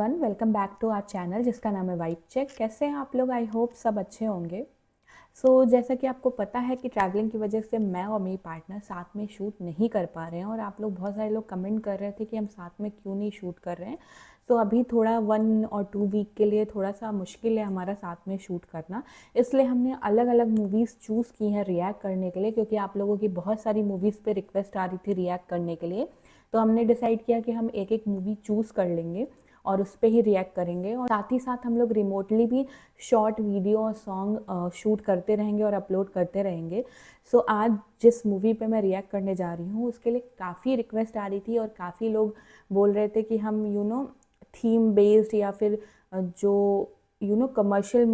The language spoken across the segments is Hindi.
Everyone, welcome back to our channel जिसका नाम है वाइब चेक। कैसे हैं आप लोग? आई होप सब अच्छे होंगे। जैसा कि आपको पता है कि ट्रैवलिंग की वजह से मैं और मेरी पार्टनर साथ में शूट नहीं कर पा रहे हैं, और आप लोग बहुत सारे लोग कमेंट कर रहे थे कि हम साथ में क्यों नहीं शूट कर रहे हैं। अभी थोड़ा 1 और 2 वीक के लिए थोड़ा सा मुश्किल है हमारा साथ में शूट करना, इसलिए हमने अलग अलग मूवीज़ चूज़ की हैं रिएक्ट करने के लिए, क्योंकि आप लोगों की बहुत सारी मूवीज़ पे रिक्वेस्ट आ रही थी रिएक्ट करने के लिए। तो हमने डिसाइड किया कि हम एक एक मूवी चूज़ कर लेंगे और उस पर ही रिएक्ट करेंगे, और साथ ही साथ हम लोग रिमोटली भी शॉर्ट वीडियो और सॉन्ग शूट करते रहेंगे और अपलोड करते रहेंगे। आज जिस मूवी पे मैं रिएक्ट करने जा रही हूँ उसके लिए काफ़ी रिक्वेस्ट आ रही थी, और काफ़ी लोग बोल रहे थे कि हम थीम बेस्ड या फिर जो कमर्शियल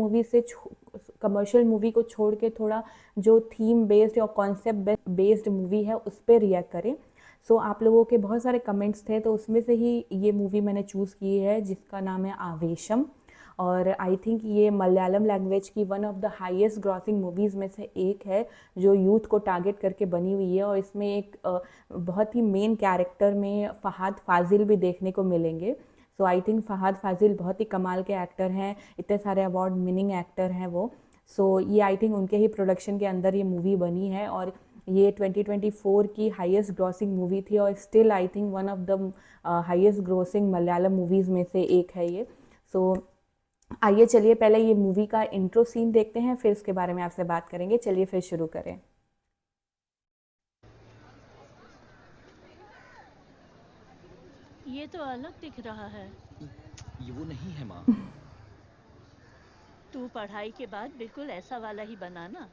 मूवी को छोड़ के थोड़ा जो थीम बेस्ड और कॉन्सेप्ट बेस्ड मूवी है उस पर रिएक्ट करें। आप लोगों के बहुत सारे कमेंट्स थे, तो उसमें से ही ये मूवी मैंने चूज़ की है जिसका नाम है आवेशम। और आई थिंक ये मलयालम लैंग्वेज की one of the highest grossing movies में से एक है जो यूथ को टारगेट करके बनी हुई है, और इसमें एक बहुत ही मेन कैरेक्टर में फ़हाद फाजिल भी देखने को मिलेंगे। आई थिंक फ़हाद फाजिल बहुत ही कमाल के एक्टर हैं, इतने सारे अवार्ड विनिंग एक्टर हैं वो। ये आई थिंक उनके ही प्रोडक्शन के अंदर ये मूवी बनी है, और ये 2024 की हाईएस्ट ग्रॉसिंग मूवी थी, और still I think one of the highest grossing Malayalam movies में से एक है ये। आइए चलिए पहले ये मूवी का इंट्रो सीन देखते हैं, फिर इसके बारे में आपसे बात करेंगे। चलिए फिर शुरू करें। ये तो अलग दिख रहा है। ये वो नहीं है माँ। तू पढ़ाई के बाद बिल्कुल ऐसा वाला ही बनाना।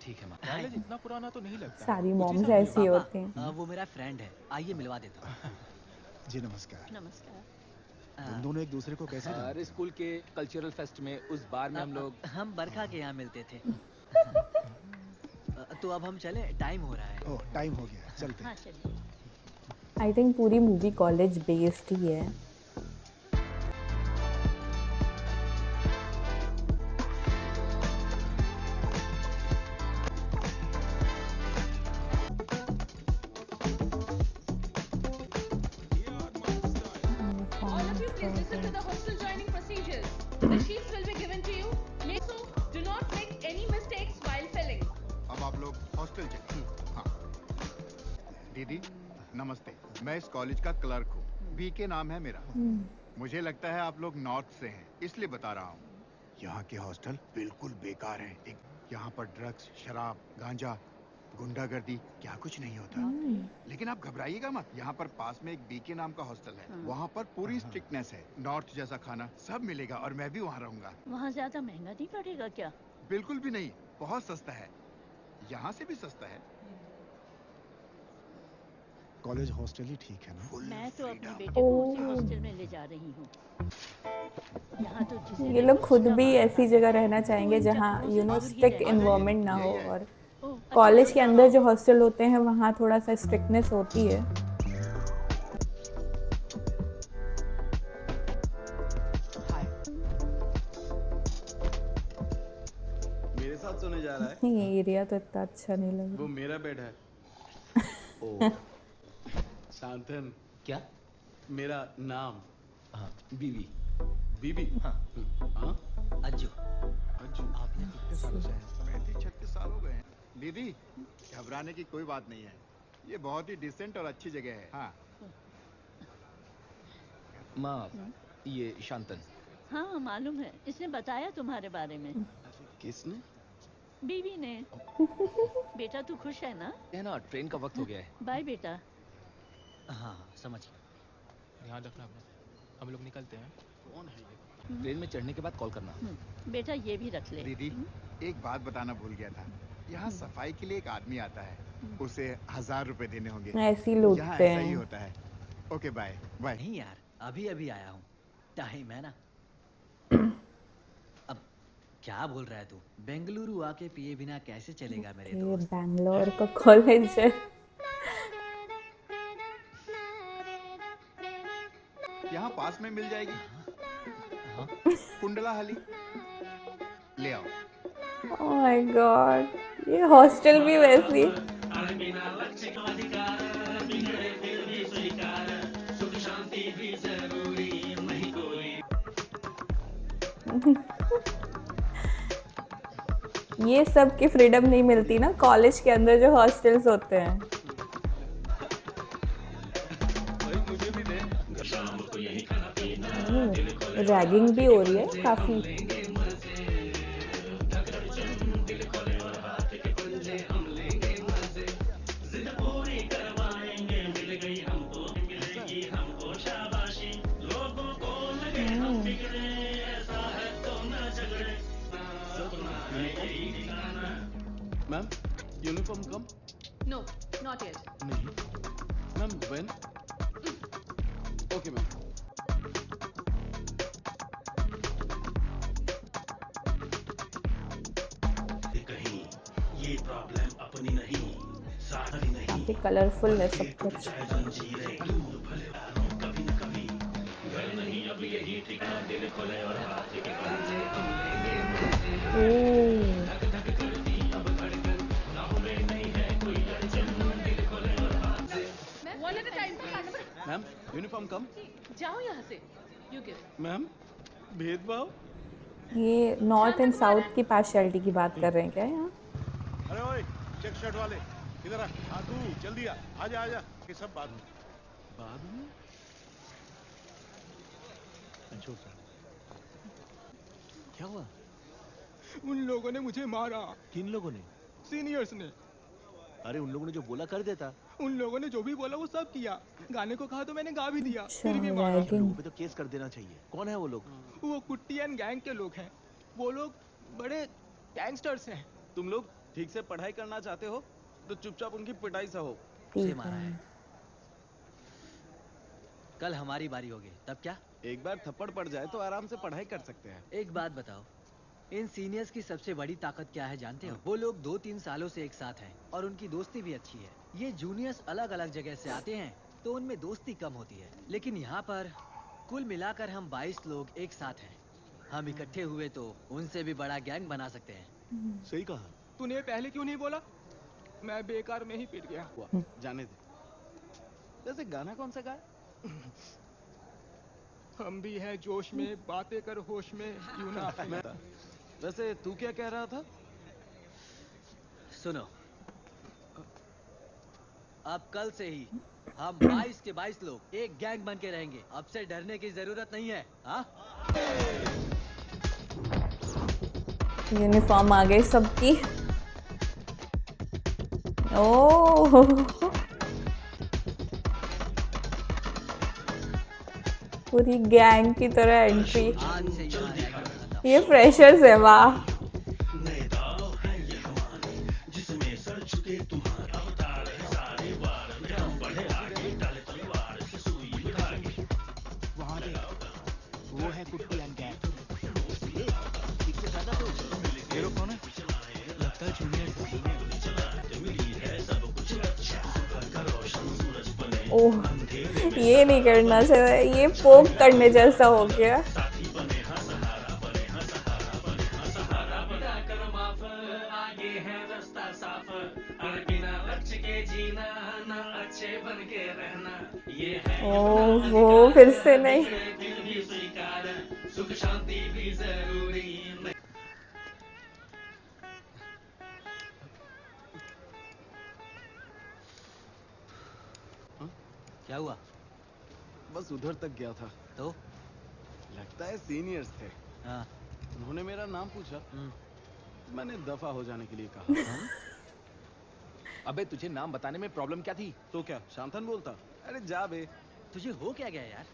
ठीक है माँ। कॉलेज इतना पुराना तो नहीं लगता। सारी कुछ ही मॉम्स साल हुए ऐसी होंगे। होती हैं। वो मेरा फ्रेंड है, आइए मिलवा देता हूँ। जी नमस्कार। नमस्कार। तुम दोनों एक दूसरे को कैसे जानते अरे हो? स्कूल के कल्चरल फेस्ट में उस बार में हम लोग हम बरखा के यहाँ मिलते थे। तो अब हम चले, टाइम हो रहा है। ओह टाइम हो गया, चलते हाँ हैं। चलिए। आई थिंक पूरी मूवी कॉलेज बेस्ड ही है। All of you, please listen to the hostel joining procedures. The sheets will be given to you. Make so do not make any mistakes while filling. अब आप लोग हॉस्टल चलिए। हाँ दीदी नमस्ते, मैं इस कॉलेज का क्लर्क हूँ। बीके नाम है मेरा। मुझे लगता है आप लोग नॉर्थ से हैं, इसलिए बता रहा हूँ। यहाँ के हॉस्टल बिल्कुल बेकार हैं। यहाँ पर ड्रग्स, शराब, गांजा, गुंडागर्दी क्या कुछ नहीं होता। लेकिन आप घबराइएगा मत, यहाँ पर पास में एक बीके नाम का हॉस्टल है। वहाँ पर पूरी स्ट्रिक्टनेस है, नॉर्थ जैसा खाना सब मिलेगा, और मैं भी वहाँ रहूंगा। वहाँ ज्यादा महंगा नहीं पड़ेगा क्या? बिल्कुल भी नहीं, बहुत सस्ता है, यहाँ से भी सस्ता है। कॉलेज हॉस्टल ही ठीक है ना? मैं तो अपने बेटे को उसी हॉस्टल में ले जा रही हूँ। यहाँ तो जिसे ये लोग देखो खुद उसका भी बाप ऐसी आता जगह है। रहना तो चाहेंगे इन जहाँ चक्करों से दूर ही स्ट्रिक्ट रहना एनवायरनमेंट ना हो, यही है। और ओह, अच्छा, कॉलेज के अंदर आओ। जो हॉस्टल होते हैं वहाँ थोड़ा सा स्ट्रिक्टनेस होती है। मेरे साथ सोने जा रहा है। ये एरिया तो इतना अच्छा नहीं लग वो रहा। मेरा बेड है। ओ, शांतन, क्या? मेरा नाम हाँ, बीवी। बीबी। हाँ, हाँ? अज्जू। अज्जू। आपने कितने सालों से है? 35-36 साल हो गए हैं। दीदी घबराने की कोई बात नहीं है, ये बहुत ही डिसेंट और अच्छी जगह है। हाँ माँ, ये शांतन। हाँ मालूम है, इसने बताया तुम्हारे बारे में। किसने? बीवी ने। बेटा तू खुश है ना? है ना, ट्रेन का वक्त हो गया है। बाय बेटा। हाँ, समझ गया। ध्यान रखना अपना। हम लोग निकलते हैं। कौन है ये? ट्रेन में चढ़ने के बाद कॉल करना। बेटा ये भी रख ले। दीदी एक बात बताना भूल गया था, यहाँ सफाई के लिए एक आदमी आता है, उसे 1000 रुपए देने होंगे। ऐसे ही यहाँ लूटते ऐसा ही हैं। होता है। Okay bye bye. नहीं यार, अभी अभी आया हूँ, टाइम है ना। अब क्या बोल रहा है तू? बेंगलुरु आके पिए बिना कैसे चलेगा मेरे ये दोस्त? बैंगलोर का कॉलेज है। यहाँ पास में मिल जाएगी हाँ? कुंडलाहली, ले आओ। ओह माय गॉड, ये हॉस्टल भी वैसी। ये सब की फ्रीडम नहीं मिलती ना कॉलेज के अंदर जो हॉस्टल्स होते हैं। भाई मुझे भी दे। रैगिंग भी हो रही है काफी। मैम यूनिफॉर्म कम No, not yet. नहीं मैम व्हेन ओके मैम काफी कलरफुल है सब कुछ। Oh, One at a time. Ma'am uniform कम जाओ यहाँ से. You give. मैम भेदभाव ये नॉर्थ एंड साउथ की पार्शियलिटी की बात कर रहे हैं क्या यहाँ? अरे ओए चेक शर्ट वाले इधर आ तू जल्दी आजा आजा ये सब बात बाद में क्या हुआ? उन लोगों ने मुझे मारा. किन लोगों ने? सीनियर्स ने. अरे उन लोगों ने जो बोला कर देता। उन लोगों ने जो भी बोला वो सब किया. गाने को कहा तो मैंने गा भी दिया. अच्छा, फिर भी मारा. रैगिंग। लोगों पे तो केस कर देना चाहिए। कौन है वो लोग? वो कुट्टी एंड गैंग के लोग हैं. वो लोग बड़े गैंगस्टर्स हैं. तुम लोग ठीक से पढ़ाई करना चाहते हो तो चुपचाप उनकी पिटाई सहो. से ठीक मारा है। है। कल हमारी बारी होगी तब क्या? एक बार थप्पड़ पड़ जाए तो आराम से पढ़ाई कर सकते हैं. एक बात बताओ, इन सीनियर्स की सबसे बड़ी ताकत क्या है जानते हो? वो लोग 2-3 सालों से एक साथ हैं और उनकी दोस्ती भी अच्छी है। ये जूनियर्स अलग अलग जगह से आते हैं तो उनमें दोस्ती कम होती है, लेकिन यहाँ पर कुल मिलाकर हम 22 लोग एक साथ हैं। हम इकट्ठे हुए तो उनसे भी बड़ा गैंग बना सकते हैं। सही कहा। तूने पहले क्यों नहीं बोला? मैं बेकार में ही पिट गया. हुआ जाने दे. वैसे गाना कौन सा गाए? हम भी हैं जोश में, बातें कर होश में, यूं ना. वैसे तू क्या कह रहा था? सुनो, अब कल से ही हम 22 के 22 लोग एक गैंग बन के रहेंगे। अब से डरने की जरूरत नहीं है। हाँ? यूनिफॉर्म आ गई सबकी। ओह, पूरी गैंग की तरह एंट्री। आज से यहाँ रहकर खत्म। ये फ्रेशर्स है, वाह। वहाँ देख, वो है कुट्टी एंड गैंग. ये लोग कौन है? लगता है जूनियर। ओह, ये नहीं करना चाहिए, ये पोक करने जैसा हो गया। ओह, वो फिर से नहीं। क्या हुआ? बस उधर तक गया था. तो लगता है सीनियर्स थे. हाँ। उन्होंने मेरा नाम पूछा. हम्म। मैंने दफा हो जाने के लिए कहा. अबे तुझे नाम बताने में प्रॉब्लम क्या थी? तो क्या शांतन बोलता? अरे जा बे. तुझे हो क्या गया यार?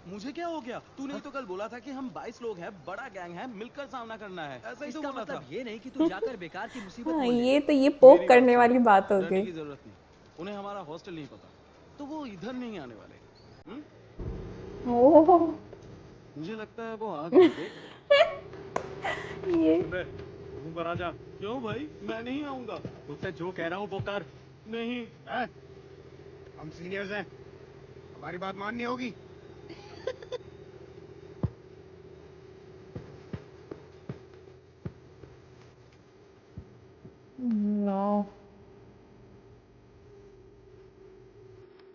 मुझे क्या हो गया? तूने ही तो कल बोला था कि हम 22 लोग हैं, बड़ा गैंग है, मिलकर सामना करना है. ऐसा ही तो इसका बोला था. मतलब ये नहीं कि तू जाकर बेकार की मुसीबत हाँ, मोल ले। ये तो ये पोक मेरी करने बात वाली सुनो. बात हो डरने गई। की जरूरत नहीं. उन्हें हमारा हॉस्टल नहीं पता, तो वो इधर नहीं आने वाले. ओह, मुझे लगता है वो आ गए. ये तुम पर आजा. क्यों भाई? मैं नहीं आऊंगा. तुझसे जो कह रहा हूँ वो कर। नहीं. हम सीनियर्स हैं हमारी बात माननी होगी नो।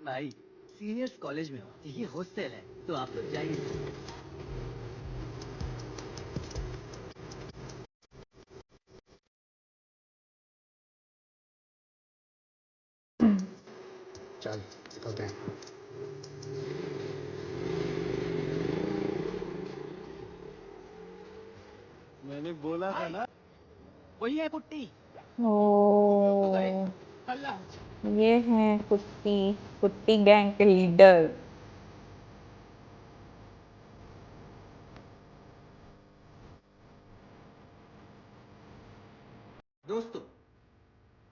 भाई, सीनियर्स कॉलेज में हो, ये हॉस्टल है, तो आप लोग जाइए। चल निकलते हैं। मैंने बोला था ना। वही है कुट्टी। ओ अल्लाह। ये हैं कुट्टी कुट्टी गैंग के लीडर। दोस्तों,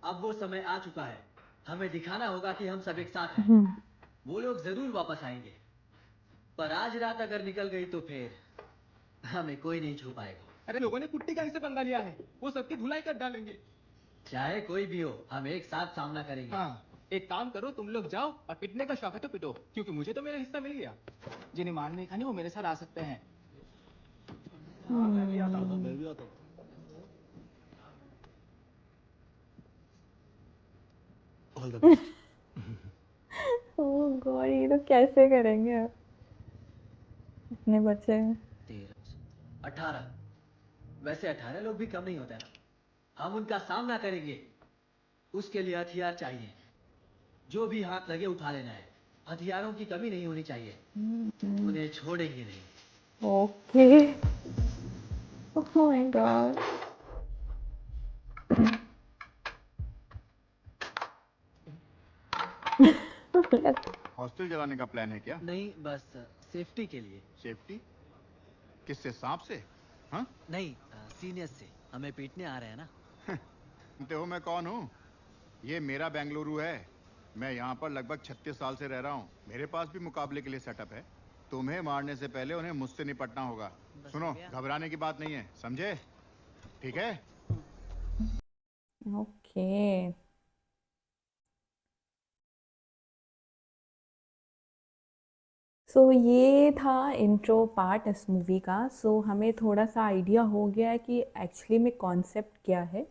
अब वो समय आ चुका है। हमें दिखाना होगा कि हम सब एक साथ हैं। वो लोग जरूर वापस आएंगे, पर आज रात अगर निकल गई तो फिर हमें कोई नहीं छू पाएगा। अरे लोगों ने कुट्टी गैंग से पंगा लिया है, वो सबकी धुलाई कर डालेंगे। चाहे कोई भी हो, हम एक साथ सामना करेंगे। हाँ, एक काम करो, तुम लोग जाओ और पिटने का शौक है तो पिटो, क्योंकि मुझे तो मेरा हिस्सा मिल गया। जिन्हें मार नहीं खानी वो मेरे साथ आ सकते हैं। मैं भी आता हूँ। All the best. Oh God, ये तो कैसे करेंगे अब इतने बच्चे हैं। 13, 18। वैसे 18 लोग भी कम नहीं होते ना। हम उनका सामना करेंगे। उसके लिए हथियार चाहिए। जो भी हाथ लगे उठा लेना है। हथियारों की कमी नहीं होनी चाहिए। उन्हें छोड़ेंगे नहीं। Okay. Oh my God. Hostel जलाने का प्लान है क्या? नहीं, बस सेफ्टी के लिए। सेफ्टी? किससे, सांप से? हाँ? नहीं, सीनियर से। हमें पीटने आ रहे हैं ना। जानते हो मैं कौन हूँ? ये मेरा बेंगलुरु है। मैं यहाँ पर लगभग 36 साल से रह रहा हूँ। मेरे पास भी मुकाबले के लिए सेटअप है। तुम्हें मारने से पहले उन्हें मुझसे निपटना होगा। बस सुनो, हो गया। घबराने की बात नहीं है, समझे? ठीक है? ओके। सो ये था इंट्रो पार्ट इस मूवी का। सो हमें थोड़ा सा आइडिया हो गया है कि एक्चुअली में कॉन्सेप्ट क्या है।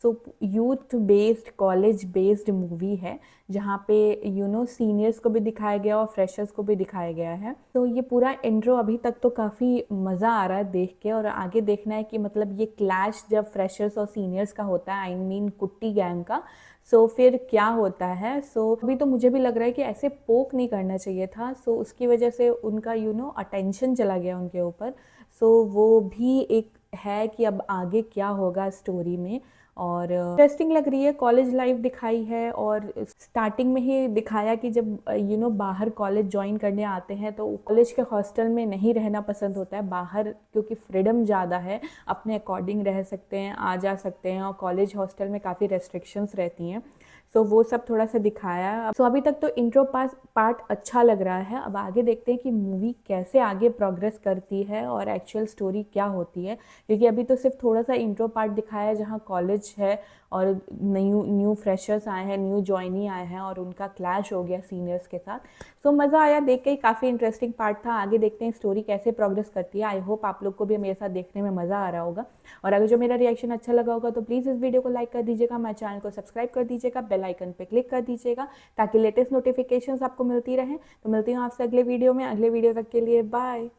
सो youth based college based movie है, जहाँ पे सीनियर्स को भी दिखाया गया और फ्रेशर्स को भी दिखाया गया है। तो ये पूरा इंट्रो अभी तक तो काफ़ी मज़ा आ रहा है देख के, और आगे देखना है कि मतलब ये क्लैश जब फ्रेशर्स और सीनियर्स का होता है, आई मीन कुट्टी गैंग का, सो फिर क्या होता है। सो अभी तो मुझे भी लग रहा है कि ऐसे पोक नहीं करना चाहिए था। सो उसकी वजह से उनका अटेंशन चला गया उनके ऊपर। सो वो भी एक है कि अब आगे क्या होगा स्टोरी में। और इंटरेस्टिंग लग रही है। कॉलेज लाइफ दिखाई है, और स्टार्टिंग में ही दिखाया कि जब बाहर कॉलेज ज्वाइन करने आते हैं तो कॉलेज के हॉस्टल में नहीं रहना पसंद होता है। बाहर क्योंकि फ्रीडम ज़्यादा है, अपने अकॉर्डिंग रह सकते हैं, आ जा सकते हैं, और कॉलेज हॉस्टल में काफ़ी रेस्ट्रिक्शंस रहती हैं। सो वो सब थोड़ा सा दिखाया है। सो अभी तक तो इंट्रो पार्ट अच्छा लग रहा है। अब आगे देखते हैं कि मूवी कैसे आगे प्रोग्रेस करती है और एक्चुअल स्टोरी क्या होती है, क्योंकि अभी तो सिर्फ थोड़ा सा इंट्रो पार्ट दिखाया है जहाँ कॉलेज है और न्यू फ्रेशर्स आए हैं, न्यू जॉइनी आए हैं, और उनका क्लैश हो गया सीनियर्स के साथ। सो मज़ा आया देख के, काफ़ी इंटरेस्टिंग पार्ट था। आगे देखते हैं स्टोरी कैसे प्रोग्रेस करती है। आई होप आप लोग को भी मेरे साथ देखने में मज़ा आ रहा होगा। और अगर जो मेरा रिएक्शन अच्छा लगा होगा तो प्लीज़ इस वीडियो को लाइक कर दीजिएगा, हमारे चैनल को सब्सक्राइब कर दीजिएगा, बेल आइकन पे क्लिक कर दीजिएगा, ताकि लेटेस्ट नोटिफिकेशंस आपको मिलती रहें। तो मिलती हूँ आपसे अगले वीडियो में। अगले वीडियो तक के लिए बाय।